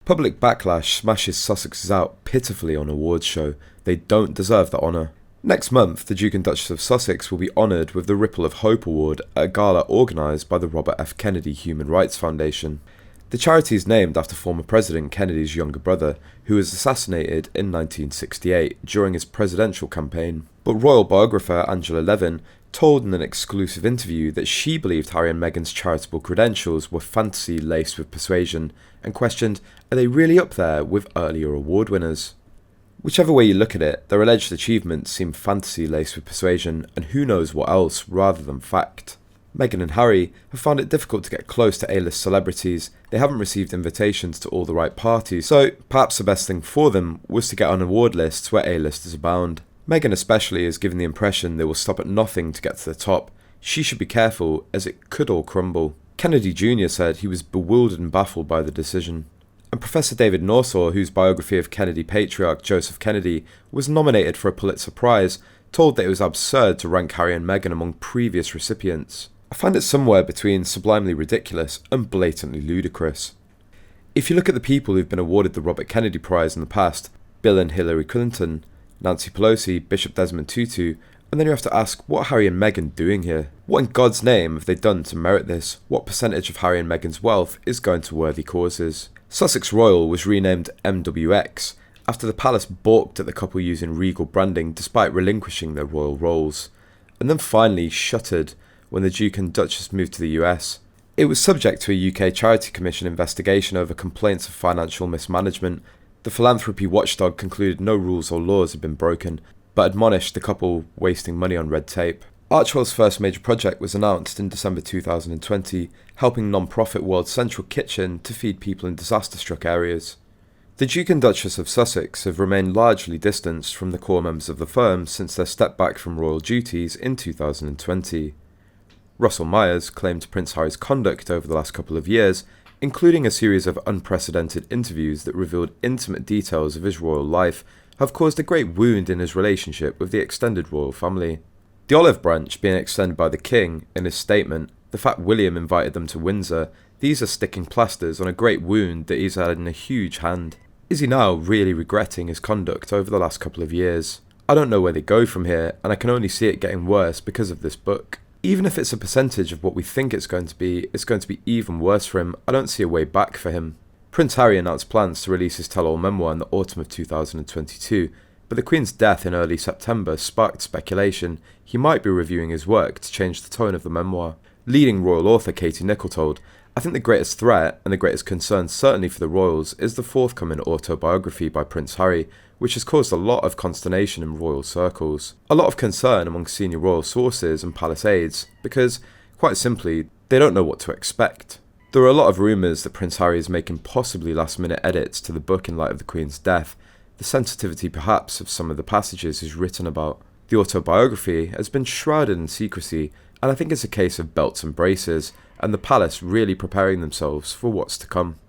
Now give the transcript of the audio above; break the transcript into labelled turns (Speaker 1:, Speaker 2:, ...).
Speaker 1: Public backlash smashes Sussexes out pitifully on awards show. They don't deserve the honour. Next month, the Duke and Duchess of Sussex will be honoured with the Ripple of Hope Award at a gala organised by the Robert F. Kennedy Human Rights Foundation. The charity is named after former President Kennedy's younger brother, who was assassinated in 1968 during his presidential campaign. But royal biographer Angela Levin told in an exclusive interview that she believed Harry and Meghan's charitable credentials were fantasy laced with persuasion, and questioned, are they really up there with earlier award winners? Whichever way you look at it, their alleged achievements seem fantasy laced with persuasion, and who knows what else rather than fact. Meghan and Harry have found it difficult to get close to A-list celebrities. They haven't received invitations to all the right parties, so perhaps the best thing for them was to get on award lists where A-listers abound. Meghan especially is given the impression they will stop at nothing to get to the top. She should be careful, as it could all crumble. Kennedy Jr. said he was bewildered and baffled by the decision. And Professor David Norsaw, whose biography of Kennedy patriarch Joseph Kennedy was nominated for a Pulitzer Prize, told that it was absurd to rank Harry and Meghan among previous recipients. I find it somewhere between sublimely ridiculous and blatantly ludicrous. If you look at the people who've been awarded the Robert Kennedy Prize in the past, Bill and Hillary Clinton, Nancy Pelosi, Bishop Desmond Tutu, and then you have to ask, what are Harry and Meghan doing here? What in God's name have they done to merit this? What percentage of Harry and Meghan's wealth is going to worthy causes? Sussex Royal was renamed MWX after the palace balked at the couple using regal branding despite relinquishing their royal roles, and then finally shuttered when the Duke and Duchess moved to the US. It was subject to a UK Charity Commission investigation over complaints of financial mismanagement. The philanthropy watchdog concluded no rules or laws had been broken, but admonished the couple wasting money on red tape. Archewell's first major project was announced in December 2020, helping non-profit World Central Kitchen to feed people in disaster-struck areas. The Duke and Duchess of Sussex have remained largely distanced from the core members of the firm since their step back from royal duties in 2020. Russell Myers claimed Prince Harry's conduct over the last couple of years, including a series of unprecedented interviews that revealed intimate details of his royal life, have caused a great wound in his relationship with the extended royal family. The olive branch being extended by the King in his statement, the fact William invited them to Windsor, these are sticking plasters on a great wound that he's had in a huge hand. Is he now really regretting his conduct over the last couple of years? I don't know where they go from here, and I can only see it getting worse because of this book. Even if it's a percentage of what we think it's going to be even worse for him. I don't see a way back for him. Prince Harry announced plans to release his tell-all memoir in the autumn of 2022, but the Queen's death in early September sparked speculation he might be reviewing his work to change the tone of the memoir. Leading royal author Katie Nicholl told, I think the greatest threat and the greatest concern certainly for the royals is the forthcoming autobiography by Prince Harry, which has caused a lot of consternation in royal circles. A lot of concern among senior royal sources and palace aides, because, quite simply, they don't know what to expect. There are a lot of rumours that Prince Harry is making possibly last-minute edits to the book in light of the Queen's death, the sensitivity perhaps of some of the passages he's written about. The autobiography has been shrouded in secrecy, and I think it's a case of belts and braces, and the palace really preparing themselves for what's to come.